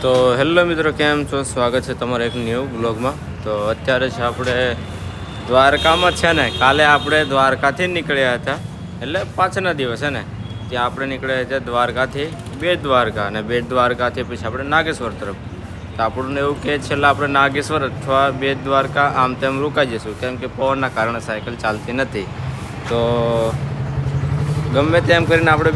તો હેલો મિત્રો, કેમ છો? સ્વાગત છે તમારા એક ન્યૂ બ્લોગમાં. તો અત્યારે છે આપણે દ્વારકામાં છે ને. કાલે આપણે દ્વારકાથી નીકળ્યા હતા, એટલે પાછળના દિવસે ને ત્યાં આપણે નીકળ્યા હતા દ્વારકાથી બેટ દ્વારકા, અને બેટ દ્વારકાથી પછી આપણે નાગેશ્વર તરફ. તો આપણને એવું કે છેલ્લા આપણે નાગેશ્વર અથવા બેટ દ્વારકા આમ તેમ રોકાઈ જઈશું, કેમ કે પવનના કારણે સાયકલ ચાલતી નથી. તો ગમે તેમ કરીને આપણે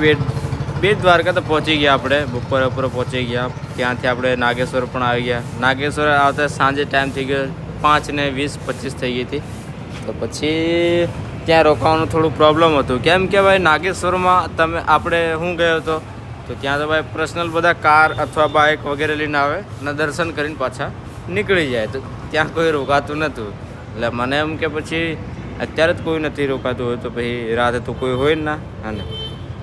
બેટ દ્વારકા તો પહોંચી ગયા. આપણે બપોરે પહોંચી ગયા. ત્યાંથી આપણે નાગેશ્વર પણ આવી ગયા. નાગેશ્વર આવતા સાંજે ટાઈમ થઈ ગયો 5:20-25 થઈ ગઈ હતી. તો પછી ત્યાં રોકાવાનું થોડું પ્રોબ્લેમ હતું, કેમ કે ભાઈ નાગેશ્વરમાં આપણે હું ગયો હતો તો ત્યાં તો ભાઈ પર્સનલ બધા કાર અથવા બાઇક વગેરે લઈને આવે અને દર્શન કરીને પાછા નીકળી જાય. તો ત્યાં કોઈ રોકાતું નહોતું. એટલે મને એમ કે પછી અત્યારે જ કોઈ નથી રોકાતું હોય તો પછી રાતે તો કોઈ હોય જ ના. અને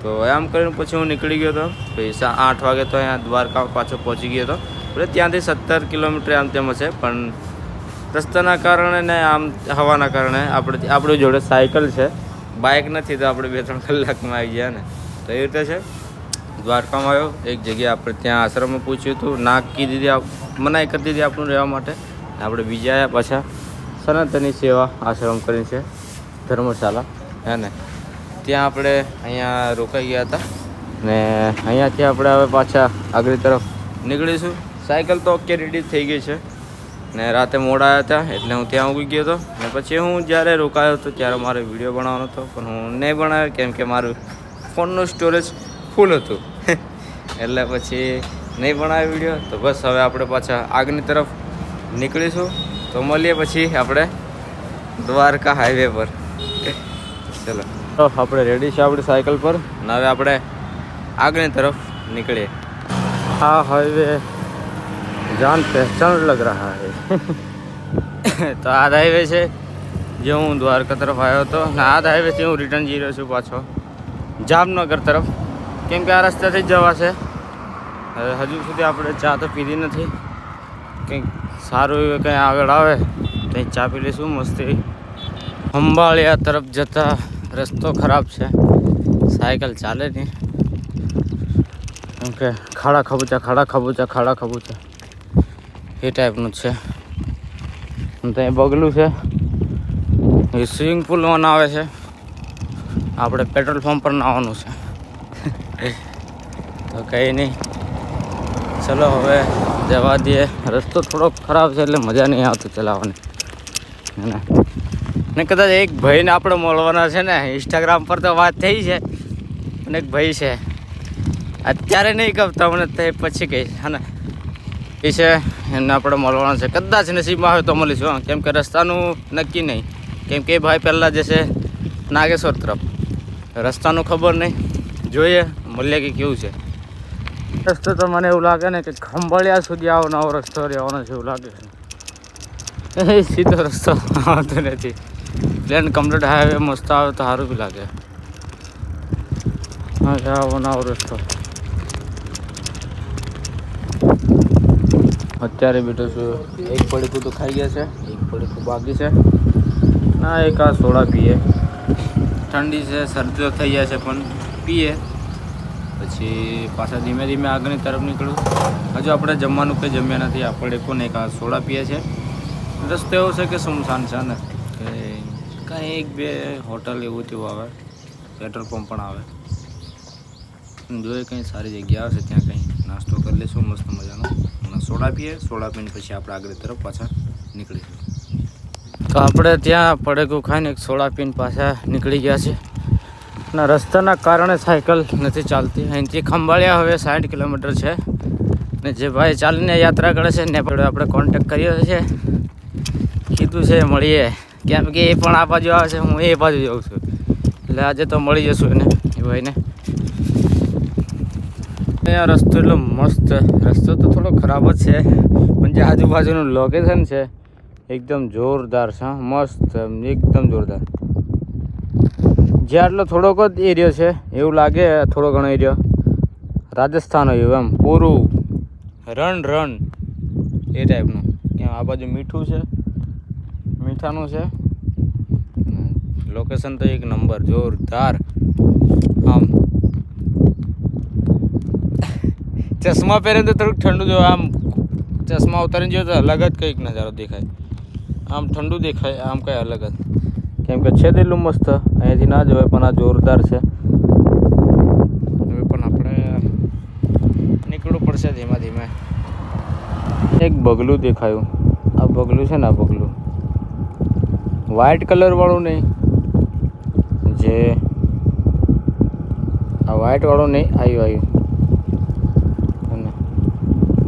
તો એમ કરીને પછી હું નીકળી ગયો હતો. પછી 8 વાગે તો અહીંયા દ્વારકા પાછો પહોંચી ગયો હતો. એટલે ત્યાંથી 17 કિલોમીટર આમ તેમ હશે, પણ રસ્તાના કારણે ને આમ હવાના કારણે આપણી જોડે સાયકલ છે, બાઇક નથી, તો આપણે 2-3 કલાકમાં આવી ગયા ને. તો એ રીતે છે. દ્વારકામાં આવ્યો એક જગ્યાએ આપણે ત્યાં આશ્રમમાં પૂછ્યું હતું, ના કીધી મનાઈ કરી દીધી આપણું રહેવા માટે. આપણે બીજા આવ્યા પાછા સનાતની સેવા આશ્રમ કરીને છે, ધર્મશાળા હે ને, ત્યાં આપણે અહીંયા રોકાઈ ગયા હતા. ને અહીંયાથી આપણે હવે પાછા આગળ તરફ નીકળીશું. સાયકલ તો ઓકે રેડી થઈ ગઈ છે ને રાતે મોડા આવ્યા હતા એટલે હું ત્યાં ઊંઘી ગયો હતો. ને પછી હું જ્યારે રોકાયો હતો ત્યારે મારે વિડીયો બનાવવાનો હતો, પણ હું નહીં બનાવ્યો કેમ કે મારું ફોનનું સ્ટોરેજ ફૂલ હતું એટલે પછી નહીં બનાવ્યો વિડીયો. તો બસ હવે આપણે પાછા આગળની તરફ નીકળીશું. તો મળીએ પછી આપણે દ્વારકા હાઈવે પર. ચલો, તો આપણે રેડી છે આપણી સાયકલ પર, અને હવે આપણે આગળની તરફ નીકળીએ. હા, હાઈવે જાન પહેચાન લગ રહા હૈ. તો આ હાઈવે છે જે હું દ્વારકા તરફ આવ્યો હતો, અને આ હાઈવેથી હું રિટર્ન જઈ રહ્યો છું પાછો જામનગર તરફ, કેમ કે આ રસ્તાથી જ જવાશે. હજુ સુધી આપણે ચા તો પીધી નથી. કંઈક સારું એવું કંઈ આગળ આવે કંઈ ચા પી લઈશું મસ્તી. અંબાળિયા તરફ જતા રસ્તો ખરાબ છે, સાયકલ ચાલે નહીં, કેમ કે ખાડા ખબૂચા એ ટાઈપનું છે. ત્યાં બગલું છે, એ સ્વિમિંગ પુલમાં નાવે છે, આપણે પેટ્રોલ પંપ પર નાહવાનું છે. તો કંઈ નહીં, ચલો હવે જવા દઈએ. રસ્તો થોડોક ખરાબ છે એટલે મજા નહીં આવતી ચલાવવાની. ને કદાચ એક ભાઈને આપણે મળવાના છે ને, ઇન્સ્ટાગ્રામ પર તો વાત થઈ છે, અને એક ભાઈ છે, અત્યારે નહીં કહું તમને, તો પછી કહીશ હા ને. એ છે એને આપણે મળવાના છે. કદાચ નસીબમાં આવે તો મળીશું, કેમ કે રસ્તાનું નક્કી નહીં, કેમ કે એ ભાઈ પહેલાં જશે નાગેશ્વર તરફ. રસ્તાનું ખબર નહીં, જોઈએ મળીએ કે કેવું છે રસ્તો. તો મને એવું લાગે ને કે ખંભાળિયા સુધી આવો નવો રસ્તો રહેવાનો છે એવું લાગે છે. એ સીધો રસ્તો આવતો નથી. પ્લેન કમ્પ્લીટ હાઈવે મસ્ત આવે તો સારું બી લાગે. હા, આવો નવો રસ્તો. અત્યારે બેઠો છું, એક પડીકું તો ખાઈ ગયા છે, એક પડીકું બાકી છે. ના, એક આ સોડા પીએ. ઠંડી છે, શરદી તો થઈ જાય છે, પણ પીએ. પછી પાછા ધીમે ધીમે આગળની તરફ નીકળું. હજુ આપણે જમવાનું કંઈ જમ્યા નથી. આપણે કોને એક આ સોડા પીએ છે. રસ્તો એવો છે કે સુમસાન છે ને, કે કાંઈ 1-2 હોટલ એવું તેવું આવે, પેટ્રોલ પંપ પણ આવે. જોઈએ કંઈ સારી જગ્યા આવશે ત્યાં કંઈ નાસ્તો કરી લઈશું મસ્ત મજાનો, અને સોડા પીએ. સોડા પીને પછી આપણે આગળ તરફ પાછા નીકળીશું. તો આપણે ત્યાં પડેકું ખાઈને એક સોડા પીને પાછા નીકળી ગયા છે. ના, રસ્તાના કારણે સાયકલ નથી ચાલતી. અહીંથી ખંભાળિયા હવે 60 કિલોમીટર છે. ને જે ભાઈ ચાલીને યાત્રા કરે છે ને આપણે કોન્ટેક કર્યો છે, કીધું છે મળીએ, કેમ કે એ પણ આ બાજુ આવે છે, હું એ બાજુ જાઉં છું, એટલે આજે તો મળી જશું એને, એ ભાઈને. અહીંયા રસ્તો એટલો મસ્ત, રસ્તો તો થોડો ખરાબ જ છે, પણ જે આજુબાજુનું લોકેશન છે એકદમ જોરદાર છે. મસ્ત, એકદમ જોરદાર. જે આટલો થોડોક જ એરિયો છે એવું લાગે, થોડો ઘણો એરિયો રાજસ્થાન હોય એમ, પૂરું રણ એ ટાઈપનું. ત્યાં આ બાજુ મીઠું છે, મીઠાનું છે. લોકેશન તો એક નંબર, જોરદાર. આમ ચશ્મા પહેરે તો થોડુંક ઠંડુ જો આમ ચશ્મા ઉતારીને જો તો અલગ જ કંઈક નજારો દેખાય. આમ ઠંડુ દેખાય, આમ કંઈ અલગ જ. કેમ કે છે દિલ્લું મસ્ત, અહીંયાથી ના જોવાય પણ આ જોરદાર છે. હવે પણ આપણે નીકળવું પડશે ધીમે ધીમે. એક બગલું દેખાયું. આ બગલું છે ને, આ બગલું વ્હાઇટ કલર વાળું નહીં, જે આ વ્હાઇટ વાળું નહીં, આવ્યું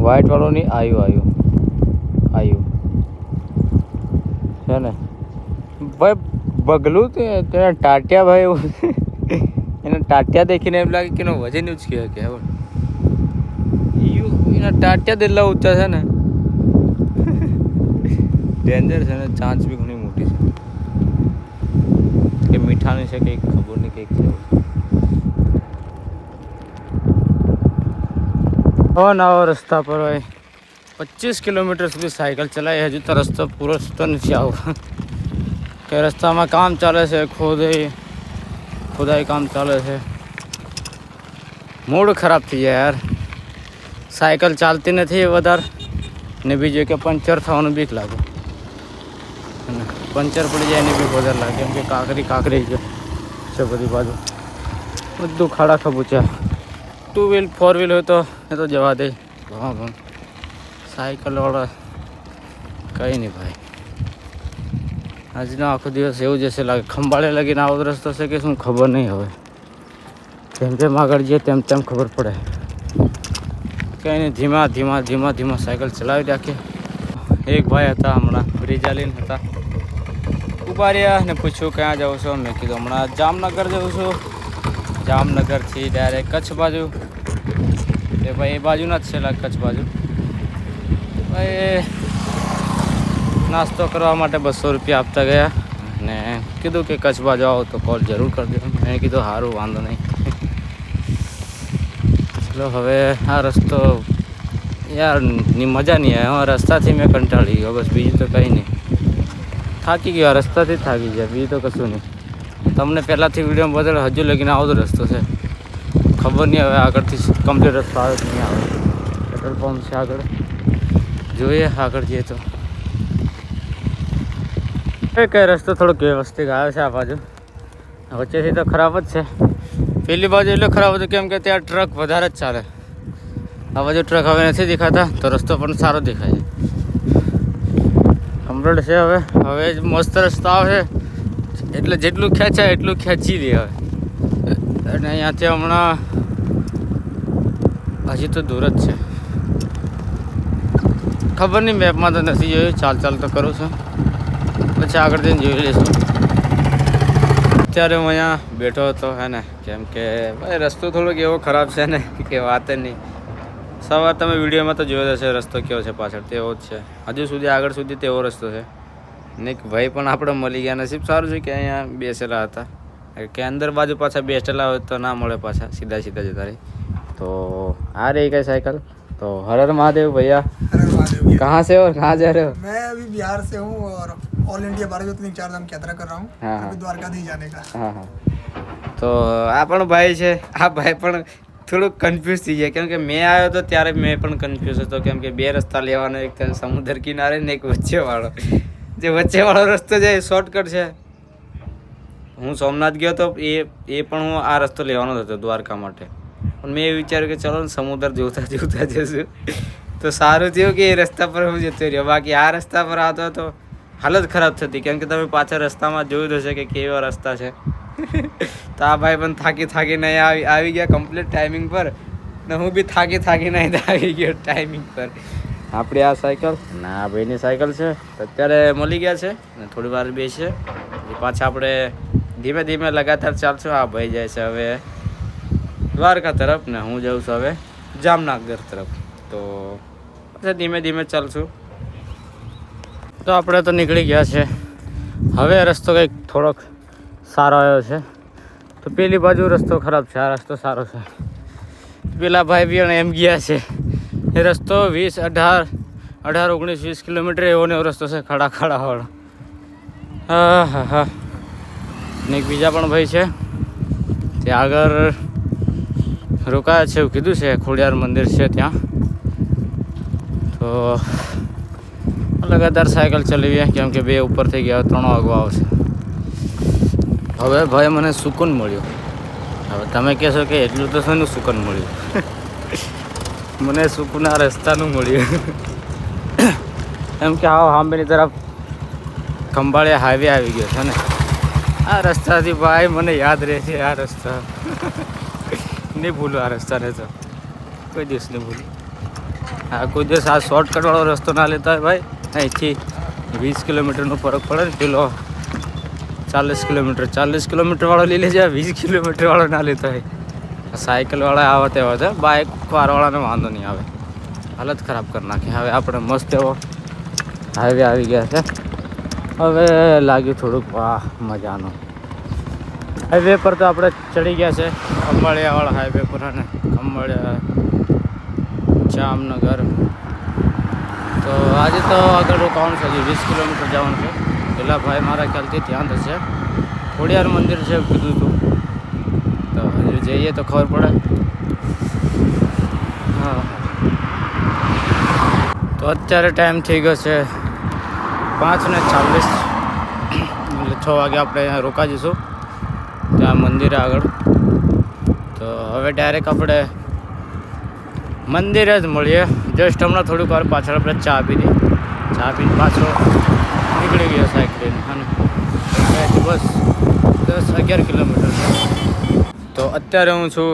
વ્હાઇટ વાળું નહીં, આવ્યું છે ને ભાઈ બગલું. તેના ટાટિયા ભાઈ એવું એના ટાટિયા દેખીને એમ લાગે કે એનો વજન ઉચકી શકે. એના ટાટિયા જેટલા ઊંચા છે ને, ડેન્જર છે ને. ચાંચ બી ઘણી મોટી છે કે મીઠાની છે, કંઈક ખબર નહીં કંઈક છે. નવા રસ્તા પર હોય 25 કિલોમીટર સુધી સાયકલ ચલાવી. હજુ તો રસ્તો પૂરો થતો નથી. આવો કે રસ્તામાં કામ ચાલે છે, ખોદાઈ કામ ચાલે છે. મૂડ ખરાબ થઈ જાય યાર. સાયકલ ચાલતી નથી વધારે ને બીજું કે પંચર થવાનું બીક લાગે. પંચર પડી જાય એની બીક વધારે લાગે. કેમ કે કાંકરી છે બધી બાજુ, બધું ખાડા ખબૂચ્યા. 2 વ્હીલ 4 વ્હીલ હોય તો એ તો જવા દે. હા સાયકલવાળા કંઈ નહીં ભાઈ. આજનો આખો દિવસ એવું જશે લાગે. ખંભાળે લગીને આવો રસ્તો છે કે શું ખબર નહીં. હવે જેમ જેમ આગળ જઈએ તેમ ખબર પડે. કંઈ નહીં, ધીમા સાયકલ ચલાવી રાખીએ. એક ભાઈ હતા હમણાં બ્રિજાલીન હતા, ઊભા રહ્યા ને પૂછ્યું ક્યાં જાઉં છો. મેં કીધું હમણાં જામનગર જાઉં છું. જામનગરથી ડાયરેક્ટ કચ્છ બાજુ. એ ભાઈ એ બાજુના જ છે કચ્છ બાજુ. ભાઈ નાસ્તો કરવા માટે 200 રૂપિયા આપતા ગયા ને કીધું કે કચ્છ બાજુ આવો તો કોલ જરૂર કરજો. મેં કીધું સારું, વાંધો નહીં. ચલો હવે આ રસ્તો યાર ની મજા નહીં આવે. હા રસ્તાથી મેં કંટાળી ગયો બસ, બીજું તો કંઈ નહીં. થાકી ગયો રસ્તાથી, થાકી ગયા, બીજું તો કશું નહીં. તમને પહેલાંથી વિડીયોમાં બતાડે હજુ લગીને આવો તો રસ્તો છે. ખબર નહીં હવે આગળથી કમ્પ્લીટ રસ્તો આવે કે નહીં આવે. પેટ્રોલ પંપ છે આગળ, જોઈએ આગળ જઈએ તો. કઈ રસ્તો થોડોક વ્યવસ્થિત આવે છે. આ બાજુ વચ્ચેથી તો ખરાબ જ છે. પેલી બાજુ એટલે ખરાબ હતું કેમ કે ત્યાં ટ્રક વધારે જ ચાલે. આ બાજુ ટ્રક હવે નથી દેખાતા તો રસ્તો પણ સારો દેખાય છે. કમ્પ્લીટ છે હવે મસ્ત રસ્તો આવે છે. એટલે જેટલું ખેંચાય એટલું ખેંચી લે હવે. અને અહીંયાથી હમણાં હજી તો દૂર જ છે. ખબર નહીં, મેપમાં તો નથી જોયું. ચાલ તો કરું છું, પછી આગળ જઈને જોઈ લઈશું. અત્યારે હું અહીંયા બેઠો હતો હે ને, કેમ કે ભાઈ રસ્તો થોડોક એવો ખરાબ છે ને કે વાત જ નહીં. સવાર તમે વિડીયોમાં તો જોયો હશે રસ્તો કેવો છે પાછળ, તેવો જ છે હજુ સુધી. આગળ સુધી તેવો રસ્તો છે ને. ભાઈ પણ આપણે મળી ગયા. નસીબ સારું છે કે અહીંયા બેસેલા હતા, કે અંદર બાજુ પાછા બેસેલા હોય તો ના મળે પાછા, સીધા જતા રહી. તો આ રહી કઈ साइकिल. तो हर हर महादेव भैया। कहाँ से और कहाँ जा रहे हो? मैं अभी बिहार से हूँ और ऑल इंडिया 12 ज्योतिर्लिंग 4 धाम की यात्रा कर रहा हूँ। अभी द्वारकाधीश जाने का। हाँ हाँ। તો આ પણ ભાઈ છે. આ ભાઈ પણ થોડુંક કન્ફ્યુઝ થઈ જાય, કેમ કે મેં આવ્યો તો ત્યારે મેં પણ કન્ફ્યુઝ હતો, કેમ કે બે રસ્તા લેવાનો, એક સમુદ્ર કિનારે ને એક વચ્ચેવાળો. જે વચ્ચેવાળો રસ્તો છે એ શોર્ટકટ છે. હું સોમનાથ ગયો તો એ પણ હું આ રસ્તો લેવાનો હતો દ્વારકા માટે, પણ મેં એ વિચાર્યું કે ચલો ને સમુદ્ર જોતા જશું. તો સારું થયું કે એ રસ્તા પર હું જતો રહ્યો, બાકી આ રસ્તા પર આવતો તો હાલત ખરાબ થતી, કેમ કે તમે પાછળ રસ્તામાં જોયું હશે કે કેવા રસ્તા છે. તો આ ભાઈ પણ થાકીને આવી ગયા કમ્પ્લીટ ટાઈમિંગ પર, ને હું બી થાકીને આવી ગયો ટાઈમિંગ પર. આપણી આ સાયકલ ના આ ભાઈની સાયકલ છે, અત્યારે મળી ગયા છે ને થોડી વાર બેસે પાછા આપણે ધીમે ધીમે લગાતાર ચાલશું. આ ભાઈ જાય છે હવે દ્વારકા તરફ ને હું જાઉં છું હવે જામનગર તરફ. તો પછી ધીમે ધીમે ચાલશું. તો આપણે તો નીકળી ગયા છે. હવે રસ્તો કંઈક થોડોક સારો આવ્યો છે. તો પેલી બાજુ રસ્તો ખરાબ છે, આ રસ્તો સારો છે. પેલા ભાઈ બી એમ ગયા છે. એ રસ્તો 18, 19, 20 કિલોમીટર એવો ને એવો રસ્તો છે, ખાડાવાળો. હા હા હા. ને એક બીજા પણ ભાઈ છે તે આગળ રોકાયા છે એવું કીધું છે, ખોડિયાર મંદિર છે ત્યાં. તો લગાતાર સાયકલ ચલાવીએ કેમ કે 2 ઉપર થઈ ગયા, 3 વાગવા આવશે. હવે ભાઈ મને સુકૂન મળ્યું. હવે તમે કહેશો કે એટલું તો શાનું સુકૂન મળ્યું? મને સુકૂન આ રસ્તાનું મળ્યું. એમ કે આવો સામેની તરફ ખંભાળિયા હાઈવે આવી ગયો છે ને. આ રસ્તાથી ભાઈ મને યાદ રહે છે આ રસ્તા. નહીં ભૂલું આ રસ્તાને તો કોઈ દિવસ નહીં ભૂલું. હા, કોઈ દિવસ આ શોર્ટકટવાળો રસ્તો ના લેતા હોય ભાઈ. અહીંથી 20 કિલોમીટરનો ફરક પડે ને, પેલો 40 કિલોમીટરવાળો લઈ લેજે, 20 કિલોમીટરવાળો ના લેતા હોય. સાયકલવાળા આવે તેવા છે, બાઇક કારવાળાને વાંધો નહીં આવે. હાલત ખરાબ કરી નાખે. હવે આપણે મસ્ત એવો હાઈવે આવી ગયા છે. હવે લાગ્યું થોડુંક વાહ મજાનું. હાઈવે પર તો આપણે ચડી ગયા છે, ખંભાળિયાવાળા હાઈવે પર. અને ખંભાળિયા જામનગર. તો આજે તો આગળ રોકાવાનું છે, હજી 20 કિલોમીટર જવાનું છે. પેલા ભાઈ મારા ખ્યાલથી ત્યાં થશે. ખોડિયાર મંદિર છે એવું કીધું હતું, તો હજુ જઈએ તો ખબર પડે. હા, તો અત્યારે ટાઈમ થઈ ગયો છે 5:40. એટલે 6 વાગે આપણે અહીંયા રોકા જઈશું ત્યાં મંદિરે આગળ. તો હવે ડાયરેક્ટ આપણે મંદિરે જ મળીએ. જસ્ટ હમણાં થોડીક વાર પાછળ આપણે ચા પીધી. ચા પીને પાછો નીકળી ગયો સાયકલ લઈને. અને બસ 10-11 કિલોમીટર છે. તો અત્યારે હું છું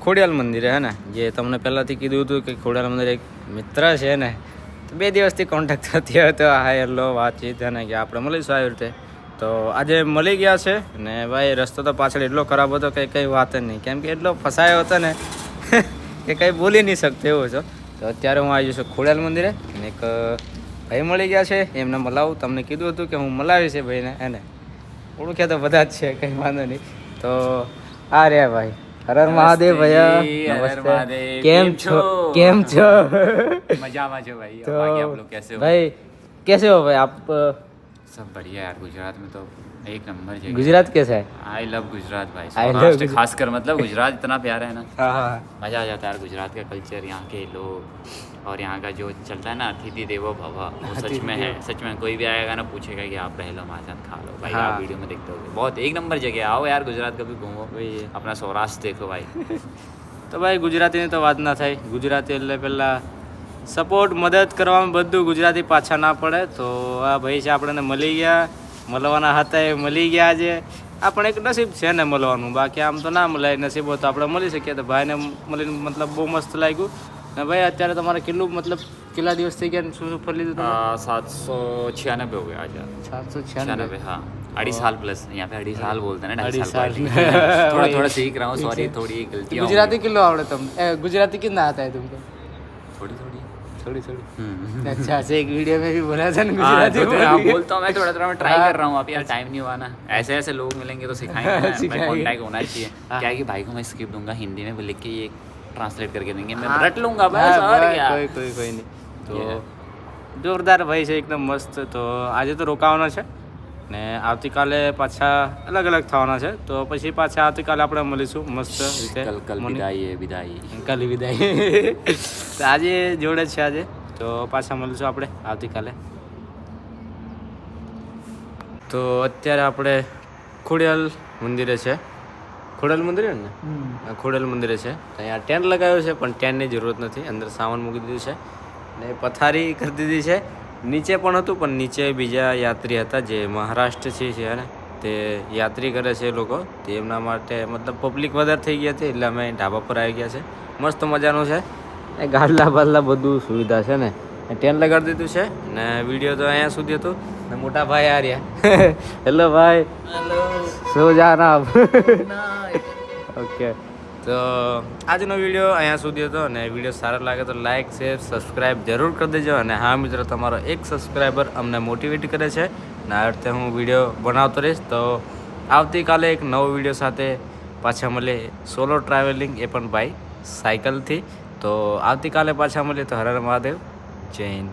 ખોડિયાર મંદિરે, હે ને. જે તમને પહેલાંથી કીધું હતું કે ખોડિયાર મંદિરે એક મિત્ર છે ને, તો 2 દિવસથી કોન્ટેક્ટ થતી હતો. હાય હેલો વાતચીત, અને કે આપણે મળીશું આવી રીતે. તો આજે મળી ગયા છે ને ભાઈ. રસ્તો તો પાછળ એટલો ખરાબ હતો કે કંઈ વાત જ નહીં, કેમ કે એટલો ફસાયો હતો ને કે કંઈ બોલી નહીં શકતો એવો છો. તો અત્યારે હું આવી છું ખોડિયાર મંદિરે અને એક ભાઈ મળી ગયા છે, એમને મળાવું. તમને કીધું હતું કે હું મળાવીશ એ ભાઈને, એને ઓળખ્યા તો બધા જ છે, કંઈ વાંધો નહીં. તો આ રહ્યા ભાઈ. હર હર મહાદેવ ભૈયા, નમસ્તે. કેમ છો? मजा जो भाई। तो बाकी आप लोग कैसे हो? भाई कैसे हो भाई आप? सब बढ़िया यार। गुजरात में तो एक नंबर जगह। गुजरात कैसा है? आई लव गुजरात भाई। I love Saurashtra Gujarat. खासकर मतलब गुजरात इतना प्यारा है ना, हाँ हाँ मज़ा आ जाता है यार। गुजरात का कल्चर, यहाँ के लोग और यहाँ का जो चलता है ना, अतिथि देवो भव, वो सच में है। सच में कोई भी आएगा ना पूछेगा कि आप रह लो हमारे साथ, खा लो भाई। हाँ। आप वीडियो में देखते होगे, बहुत एक नंबर जगह है। आओ यार गुजरात कभी घूमो, वही है। अपना सौराष्ट्र देखो भाई। તો ભાઈ ગુજરાતીની તો વાત ના થાય. ગુજરાતી એટલે પહેલાં સપોર્ટ મદદ કરવામાં બધું ગુજરાતી પાછા ના પડે. તો આ ભાઈ છે આપણને મળી ગયા, મળવાના હતા એ મળી ગયા આજે. આ પણ એક નસીબ છે ને મળવાનું, બાકી આમ તો ના મળે. નસીબ હોય તો આપણે મળી શકીએ. તો ભાઈને મળીને મતલબ બહુ મસ્ત લાગ્યું. ને ભાઈ અત્યારે તમારે કેટલું મતલબ કેટલા દિવસ થઈ ગયા, શું શું ફરી લીધું તમે? 796 हो गया आज। 796. हाँ, 2.5 साल प्लस। यहाँ पे 2.5 साल बोलते हैं ना, 2.5 2.5 साल। साल। थोड़ा थोड़ा सीख रहा हूँ, सॉरी थोड़ी गलतियाँ ગુજરાતી કેટલું આવડે તમને? ગુજરાતી कितना आता है तुमको? थोड़ी थोड़ी। थोड़ी थोड़ी. अच्छा से एक वीडियो में भी बोला था ना हाँ, गुजराती बोलता हूँ मैं, थोड़ा थोड़ा मैं ट्राई कर रहा हूँ। अभी यार टाइम नहीं हुआ ना। ऐसे ऐसे लोग मिलेंगे तो सिखाएंगे ना, भाई कॉन्टैक्ट होना चाहिए। क्या है कि भाई को मैं स्क्रिप्ट दूंगा हिंदी में, वो लिख के ये ट्रांसलेट करके देंगे, मैं रट लूंगा बस। और क्या। કોઈ નહીં. તો જોરદાર ભાઈ છે એકદમ મસ્ત. તો આજે તો રોકાવાના છે ને આવતીકાલે પાછા અલગ અલગ થવાના છે. તો પછી પાછા આવતીકાલે આપણે મળીશું મસ્ત રીતે. कल विदाई है, विदाई। કાલે વિદાય. તો આજે જોડે છે આજે. તો પાછા મળીશું આપણે આવતીકાલે. તો અત્યારે આપણે ખોડિયાર મંદિરે છે. ખોડિયાર મંદિરે ને? ખોડિયાર મંદિરે છે. અહીંયા ટેન્ટ લગાવ્યો છે પણ ટેન્ટની જરૂરત નથી. અંદર સામાન મૂકી દીધું છે ને પથારી કરી દીધી છે. નીચે પણ હતું પણ નીચે બીજા યાત્રી હતા જે મહારાષ્ટ્રથી છે ને, તે યાત્રી કરે છે એ લોકો. તે એમના માટે મતલબ પબ્લિક વધારે થઈ ગયા હતી એટલે અમે ઢાબા પર આવી ગયા છે. મસ્ત મજાનું છે ને, ગાડલા બાદલા બધું સુવિધા છે ને. ટેન્ટ લગાડી દીધું છે ને વિડીયો તો અહીંયા સુધી હતું ને મોટા ભાઈ આ રહ્યા. હેલો ભાઈ. હેલો. સો જાના ઓકે. તો આજનો વિડીયો અહીંયા સુધી હતો. અને વિડીયો સારો લાગે તો લાઇક શેર સબસ્ક્રાઈબ જરૂર કરી દેજો. અને હા મિત્રો, તમારો એક સબસ્ક્રાઈબર અમને મોટિવેટ કરે છે ને આ રીતે હું વિડીયો બનાવતો રહીશ. તો આવતીકાલે એક નવો વિડીયો સાથે પાછા મળીએ. સોલો ટ્રાવેલિંગ, એ પણ બાય સાયકલથી. તો આવતીકાલે પાછા મળીએ. તો હર હર મહાદેવ. જય હિન્દ.